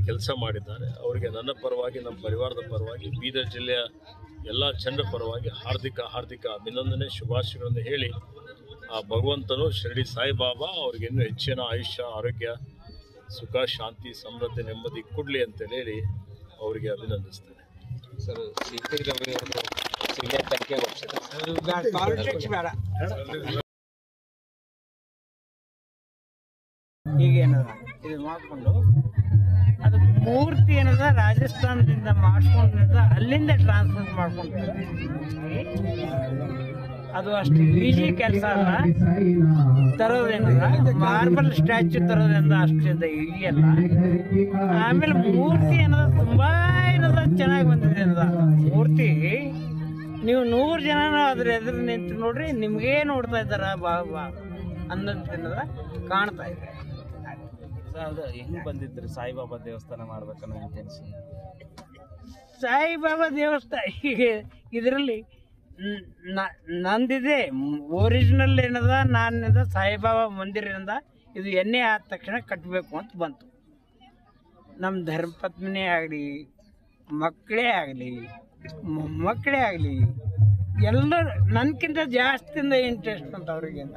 ಕೆಲಸ ಮಾಡಿದ್ದಾರೆ. ಅವರಿಗೆ ನನ್ನ ಪರವಾಗಿ ನಮ್ಮ ಪರಿವಾರದ ಪರವಾಗಿ ಬೀದರ್ ಜಿಲ್ಲೆಯ ಎಲ್ಲ ಜನರ ಪರವಾಗಿ ಹಾರ್ದಿಕ ಅಭಿನಂದನೆ ಶುಭಾಶಯಗಳನ್ನು ಹೇಳಿ ಆ ಭಗವಂತನು ಶಿರಡಿ ಸಾಯಿಬಾಬಾ ಅವ್ರಿಗೆ ಇನ್ನೂ ಹೆಚ್ಚಿನ ಆಯುಷ್ಯ ಆರೋಗ್ಯ ಸುಖ ಶಾಂತಿ ಸಮೃದ್ಧಿ ನೆಮ್ಮದಿ ಕೊಡಲಿ ಅಂತ ಹೇಳಿ ಅವರಿಗೆ ಅಭಿನಂದಿಸ್ತೇನೆ. ಸರ್, ಸಿಟಿ ತನಿಖೆ ಈಗೇನದ ಇದು ಮಾಡಿಕೊಂಡು ಅದು ಮೂರ್ತಿ ಏನದ ರಾಜಸ್ಥಾನದಿಂದ ಮಾಡಿಸ್ಕೊಂಡಿದ್ದ ಅಲ್ಲಿಂದ ಟ್ರಾನ್ಸ್ಫರ್ ಮಾಡ್ಕೊಂತಾರೆ. ಅದು ಅಷ್ಟು ಈಜಿ ಕೆಲಸ ಅಲ್ಲ. ತರೋದೇನದ ಮಾರ್ಬಲ್ ಸ್ಟ್ಯಾಚ್ಯೂ ತರೋದ್ರಿಂದ ಅಷ್ಟಿಂದ ಈಜಿ ಅಲ್ಲ. ಆಮೇಲೆ ಮೂರ್ತಿ ಏನದ ತುಂಬಾ ಏನದ ಚೆನ್ನಾಗಿ ಬಂದಿದೆ ಅನ್ನದ ಮೂರ್ತಿ. ನೀವು 100 ಜನ ಅದ್ರ ಎದುರು ನಿಂತು ನೋಡ್ರಿ, ನಿಮ್ಗೇ ನೋಡ್ತಾ ಇದ್ದಾರ ಬಾ ಅನ್ನೋದನ್ನದ ಕಾಣ್ತಾ ಇದೆ. ಅದು ಹೆಂಗ್ ಬಂದಿದ್ರಿ ಸಾಯಿಬಾಬಾ ದೇವಸ್ಥಾನ ಮಾಡ್ಬೇಕನ್ನೋ ಇಂಟೆನ್ಷನ್? ಸಾಯಿಬಾಬಾ ದೇವಸ್ಥಾನ ಈಗ ಇದರಲ್ಲಿ ನಂದಿದೆ ಒರಿಜಿನಲ್ ಏನದ, ನಾನಿಂದ ಸಾಯಿಬಾಬಾ ಮಂದಿರದಿಂದ ಇದು ಎಣ್ಣೆ ಆದ ತಕ್ಷಣ ಕಟ್ಟಬೇಕು ಅಂತ ಬಂತು. ನಮ್ಮ ಧರ್ಮಪತ್ನಿನೇ ಆಗಲಿ, ಮಕ್ಕಳೇ ಆಗಲಿ, ಮೊಮ್ಮಕ್ಕಳೇ ಆಗಲಿ, ಎಲ್ಲರೂ ನನ್ಕಿಂತ ಜಾಸ್ತಿಯಿಂದ ಇಂಟ್ರೆಸ್ಟ್ ಅಂತ ಅವ್ರಿಗಿಂತ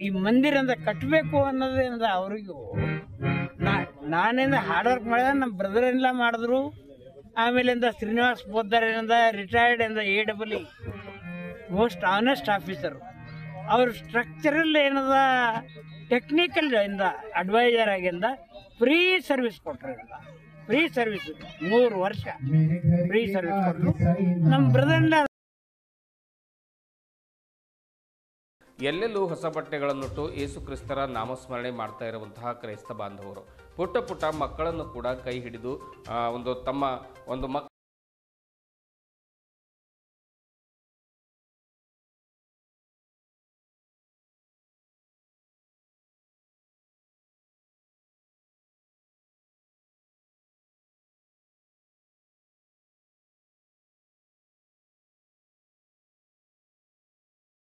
ಈ ಮಂದಿರಿಂದ ಕಟ್ಟಬೇಕು ಅನ್ನೋದ್ರಿಂದ ಅವ್ರಿಗೂ ನಾನಿಂದ ಹಾರ್ಡ್ ವರ್ಕ್ ಮಾಡಿದ. ನಮ್ಮ ಬ್ರದರ್ ಎಲ್ಲ ಮಾಡಿದ್ರು. ಆಮೇಲಿಂದ ಶ್ರೀನಿವಾಸ್ ಪೋದ್ದಾರಿಂದ ರಿಟೈರ್ಡ್ ಇಂದ AEE ಮೋಸ್ಟ್ ಆನೆಸ್ಟ್ ಆಫೀಸರು. ಅವರು ಸ್ಟ್ರಕ್ಚರಲ್ ಏನದ ಟೆಕ್ನಿಕಲ್ ಇಂದ ಅಡ್ವೈಸರ್ ಆಗಿಂದ ಫ್ರೀ ಸರ್ವಿಸ್ ಕೊಟ್ಟರು. ಫ್ರೀ ಸರ್ವಿಸ್ 3 ವರ್ಷ ಫ್ರೀ ಸರ್ವಿಸ್ ಕೊಟ್ಟರು. ನಮ್ಮ ಬ್ರದರ್ನ ಎಲ್ಲೆಲ್ಲೂ ಹೊಸ ಬಟ್ಟೆಗಳನ್ನುಟ್ಟು ಯೇಸು ಕ್ರಿಸ್ತರ ನಾಮಸ್ಮರಣೆ ಮಾಡ್ತಾ ಇರುವಂತಹ ಕ್ರೈಸ್ತ ಬಾಂಧವರು ಪುಟ್ಟ ಮಕ್ಕಳನ್ನು ಕೂಡ ಕೈ ಹಿಡಿದು ತಮ್ಮ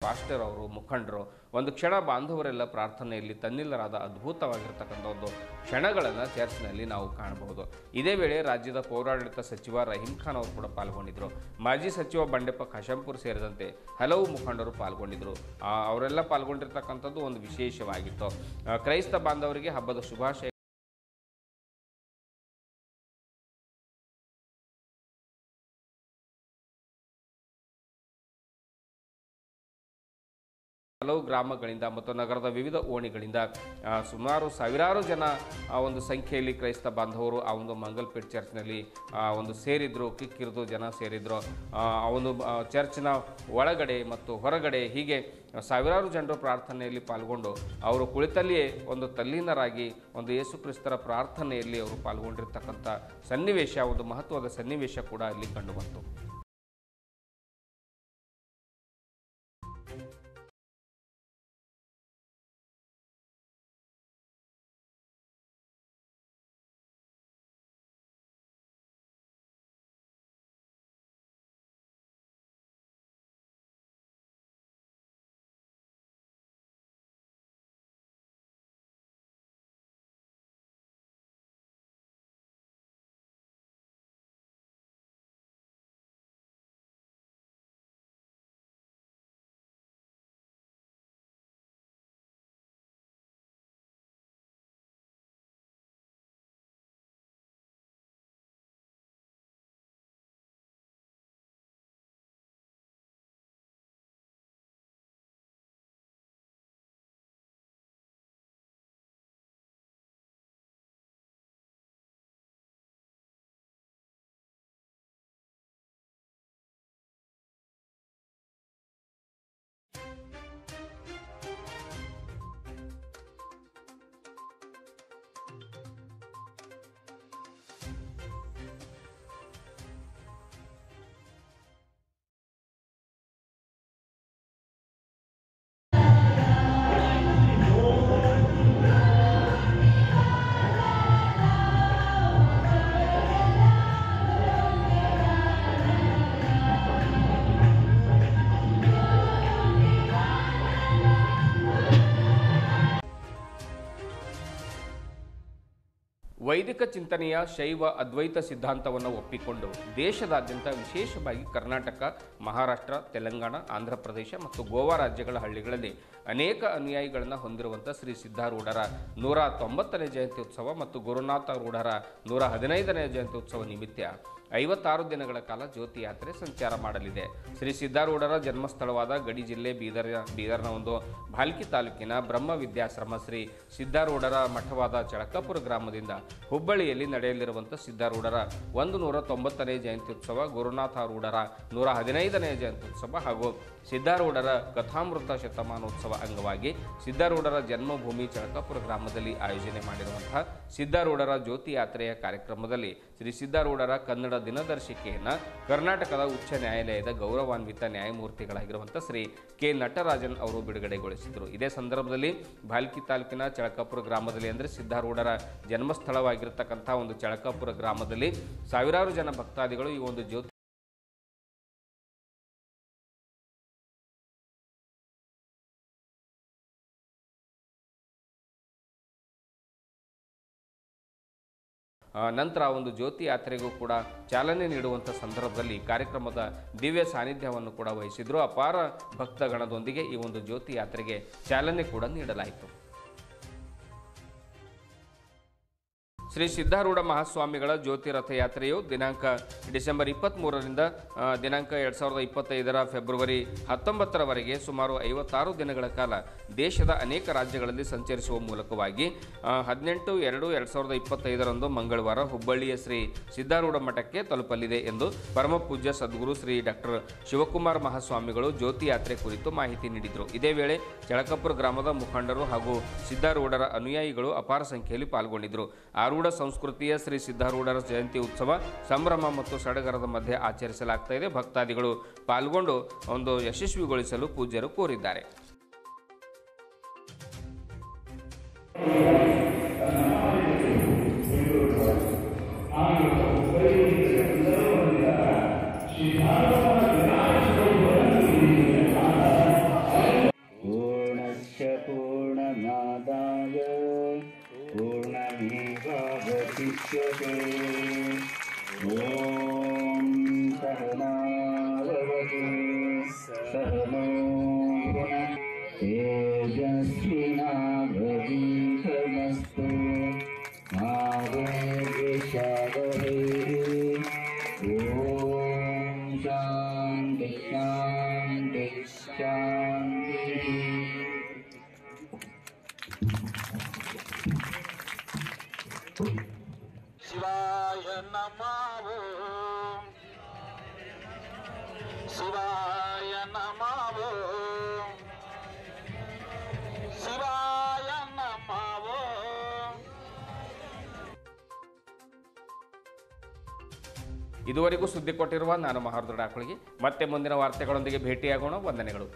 ಪಾಸ್ಟರ್ ಅವರು, ಮುಖಂಡರು ಒಂದು ಕ್ಷಣ ಬಾಂಧವರೆಲ್ಲ ಪ್ರಾರ್ಥನೆಯಲ್ಲಿ ತನ್ನಿಲ್ಲರಾದ ಅದ್ಭುತವಾಗಿರ್ತಕ್ಕಂಥ ಒಂದು ಕ್ಷಣಗಳನ್ನು ಚರ್ಚ್ನಲ್ಲಿ ನಾವು ಕಾಣಬಹುದು. ಇದೇ ವೇಳೆ ರಾಜ್ಯದ ಪೌರಾಡಳಿತ ಸಚಿವ ರಹೀಂ ಖಾನ್ ಅವರು ಕೂಡ ಪಾಲ್ಗೊಂಡಿದ್ದರು. ಮಾಜಿ ಸಚಿವ ಬಂಡೆಪ್ಪ ಖಾಶಂಪುರ್ ಸೇರಿದಂತೆ ಹಲವು ಮುಖಂಡರು ಪಾಲ್ಗೊಂಡಿದ್ದರು. ಅವರೆಲ್ಲ ಪಾಲ್ಗೊಂಡಿರ್ತಕ್ಕಂಥದ್ದು ಒಂದು ವಿಶೇಷವಾಗಿತ್ತು. ಕ್ರೈಸ್ತ ಬಾಂಧವರಿಗೆ ಹಬ್ಬದ ಶುಭಾಶಯ. ಹಲವು ಗ್ರಾಮಗಳಿಂದ ಮತ್ತು ನಗರದ ವಿವಿಧ ಓಣಿಗಳಿಂದ ಸುಮಾರು ಸಾವಿರಾರು ಜನ ಒಂದು ಸಂಖ್ಯೆಯಲ್ಲಿ ಕ್ರೈಸ್ತ ಬಾಂಧವರು ಆ ಒಂದು ಮಂಗಲ್ಪೇಟ್ ಚರ್ಚ್ನಲ್ಲಿ ಒಂದು ಸೇರಿದ್ರು, ಕಿಕ್ಕಿರಿದು ಜನ ಸೇರಿದ್ರು. ಆ ಒಂದು ಚರ್ಚ್ನ ಒಳಗಡೆ ಮತ್ತು ಹೊರಗಡೆ ಹೀಗೆ ಸಾವಿರಾರು ಜನರು ಪ್ರಾರ್ಥನೆಯಲ್ಲಿ ಪಾಲ್ಗೊಂಡು ಅವರು ಕುಳಿತಲ್ಲಿಯೇ ಒಂದು ತಲ್ಲೀನರಾಗಿ ಒಂದು ಯೇಸು ಕ್ರಿಸ್ತರ ಪ್ರಾರ್ಥನೆಯಲ್ಲಿ ಅವರು ಪಾಲ್ಗೊಂಡಿರ್ತಕ್ಕಂಥ ಸನ್ನಿವೇಶ, ಒಂದು ಮಹತ್ವದ ಸನ್ನಿವೇಶ ಕೂಡ ಇಲ್ಲಿ ಕಂಡುಬಂತು. ವೈದಿಕ ಚಿಂತನೆಯ ಶೈವ ಅದ್ವೈತ ಸಿದ್ಧಾಂತವನ್ನು ಒಪ್ಪಿಕೊಂಡು ದೇಶದಾದ್ಯಂತ ವಿಶೇಷವಾಗಿ ಕರ್ನಾಟಕ, ಮಹಾರಾಷ್ಟ್ರ, ತೆಲಂಗಾಣ, ಆಂಧ್ರ ಪ್ರದೇಶ ಮತ್ತು ಗೋವಾ ರಾಜ್ಯಗಳ ಹಳ್ಳಿಗಳಲ್ಲಿ ಅನೇಕ ಅನುಯಾಯಿಗಳನ್ನು ಹೊಂದಿರುವಂಥ ಶ್ರೀ ಸಿದ್ಧಾರೂಢರ 190ನೇ ಜಯಂತಿ ಉತ್ಸವ ಮತ್ತು ಗುರುನಾಥ ರೂಢರ 115ನೇ ಜಯಂತಿ ಉತ್ಸವ ನಿಮಿತ್ತ 56 ದಿನಗಳ ಕಾಲ ಜ್ಯೋತಿ ಯಾತ್ರೆ ಸಂಚಾರ ಮಾಡಲಿದೆ. ಶ್ರೀ ಸಿದ್ಧಾರೂಢರ ಜನ್ಮಸ್ಥಳವಾದ ಗಡಿ ಜಿಲ್ಲೆ ಬೀದರ್ನ ಒಂದು ಭಾಲ್ಕಿ ತಾಲೂಕಿನ ಬ್ರಹ್ಮ ವಿದ್ಯಾಶ್ರಮ ಶ್ರೀ ಸಿದ್ಧಾರೂಢರ ಮಠವಾದ ಚಳಕಾಪುರ ಗ್ರಾಮದಿಂದ ಹುಬ್ಬಳ್ಳಿಯಲ್ಲಿ ನಡೆಯಲಿರುವಂಥ ಸಿದ್ಧಾರೂಢರ 190ನೇ ಜಯಂತಿ ಉತ್ಸವ, ಗುರುನಾಥ ರೂಢರ 115ನೇ ಜಯಂತಿ ಉತ್ಸವ ಹಾಗೂ ಸಿದ್ಧಾರೂಢರ ಕಥಾಮೃತ ಶತಮಾನೋತ್ಸವ ಅಂಗವಾಗಿ ಸಿದ್ಧಾರೂಢರ ಜನ್ಮಭೂಮಿ ಚಳಕಾಪುರ ಗ್ರಾಮದಲ್ಲಿ ಆಯೋಜನೆ ಮಾಡಿರುವಂತಹ ಸಿದ್ಧಾರೂಢರ ಜ್ಯೋತಿ ಯಾತ್ರೆಯ ಕಾರ್ಯಕ್ರಮದಲ್ಲಿ ಶ್ರೀ ಸಿದ್ಧಾರೂಢರ ಕನ್ನಡ ದಿನದರ್ಶಿಕೆಯನ್ನು ಕರ್ನಾಟಕದ ಉಚ್ಚ ನ್ಯಾಯಾಲಯದ ಗೌರವಾನ್ವಿತ ನ್ಯಾಯಮೂರ್ತಿಗಳಾಗಿರುವಂಥ ಶ್ರೀ ಕೆ ನಟರಾಜನ್ ಅವರು ಬಿಡುಗಡೆಗೊಳಿಸಿದರು. ಇದೇ ಸಂದರ್ಭದಲ್ಲಿ ಭಾಲ್ಕಿ ತಾಲೂಕಿನ ಚಳಕಾಪುರ ಗ್ರಾಮದಲ್ಲಿ ಅಂದರೆ ಸಿದ್ಧಾರೂಢರ ಜನ್ಮಸ್ಥಳವಾಗಿರ್ತಕ್ಕಂಥ ಒಂದು ಚಳಕಾಪುರ ಗ್ರಾಮದಲ್ಲಿ ಸಾವಿರಾರು ಜನ ಭಕ್ತಾದಿಗಳು ಈ ಒಂದು ಜ್ಯೋತಿ ನಂತರ ಒಂದು ಜ್ಯೋತಿ ಯಾತ್ರೆಗೂ ಕೂಡ ಚಾಲನೆ ನೀಡುವಂಥ ಸಂದರ್ಭದಲ್ಲಿ ಕಾರ್ಯಕ್ರಮದ ದಿವ್ಯ ಸಾನ್ನಿಧ್ಯವನ್ನು ಕೂಡ ವಹಿಸಿದ್ರು. ಅಪಾರ ಭಕ್ತಗಣದೊಂದಿಗೆ ಈ ಒಂದು ಜ್ಯೋತಿ ಯಾತ್ರೆಗೆ ಚಾಲನೆ ಕೂಡ ನೀಡಲಾಯಿತು. ಶ್ರೀ ಸಿದ್ಧಾರೂಢ ಮಹಾಸ್ವಾಮಿಗಳ ಜ್ಯೋತಿ ರಥಯಾತ್ರೆಯು ದಿನಾಂಕ ಡಿಸೆಂಬರ್ 23ರಿಂದ ದಿನಾಂಕ 2025 ಫೆಬ್ರವರಿ 19ರವರೆಗೆ ಸುಮಾರು 56 ದಿನಗಳ ಕಾಲ ದೇಶದ ಅನೇಕ ರಾಜ್ಯಗಳಲ್ಲಿ ಸಂಚರಿಸುವ ಮೂಲಕವಾಗಿ 18/2/2025 ಮಂಗಳವಾರ ಹುಬ್ಬಳ್ಳಿಯ ಶ್ರೀ ಸಿದ್ಧಾರೂಢ ಮಠಕ್ಕೆ ತಲುಪಲಿದೆ ಎಂದು ಪರಮಪೂಜ್ಯ ಸದ್ಗುರು ಶ್ರೀ ಡಾಕ್ಟರ್ ಶಿವಕುಮಾರ್ ಮಹಾಸ್ವಾಮಿಗಳು ಜ್ಯೋತಿ ಯಾತ್ರೆ ಕುರಿತು ಮಾಹಿತಿ ನೀಡಿದರು. ಇದೇ ವೇಳೆ ಚಳಕಾಪುರ ಗ್ರಾಮದ ಮುಖಂಡರು ಹಾಗೂ ಸಿದ್ಧಾರೂಢರ ಅನುಯಾಯಿಗಳು ಅಪಾರ ಸಂಖ್ಯೆಯಲ್ಲಿ ಪಾಲ್ಗೊಂಡಿದ್ದರು. ಆರೂಢ ಸಂಸ್ಕೃತಿಯ ಶ್ರೀ ಸಿದ್ಧಾರೂಢರ ಜಯಂತಿ ಉತ್ಸವ ಸಂಭ್ರಮ ಮತ್ತು ಸಡಗರದ ಮಧ್ಯೆ ಆಚರಿಸಲಾಗ್ತಾ ಇದೆ. ಭಕ್ತಾದಿಗಳು ಪಾಲ್ಗೊಂಡು ಒಂದು ಯಶಸ್ವಿಗೊಳಿಸಲು ಪೂಜ್ಯರು ಕೋರಿದ್ದಾರೆ. ಶಾಂತಿ ಶಾಂತಿ ಶಾಂತಿ. ಶಿವಾಯ ನಮಃ ಶಿವಾಯ ನಮಃ ಶಿವಾಯ ನಮಃ. ಇದುವರೆಗೂ ಸುದ್ದಿ ಕೊಟ್ಟಿರುವ ನಾನು ಮಹಾರುದ್ರ ಡಾಕುಳಿಗೆ ಮತ್ತೆ ಮುಂದಿನ ವಾರ್ತೆಗಳೊಂದಿಗೆ ಭೇಟಿಯಾಗೋಣ. ವಂದನೆಗಳು.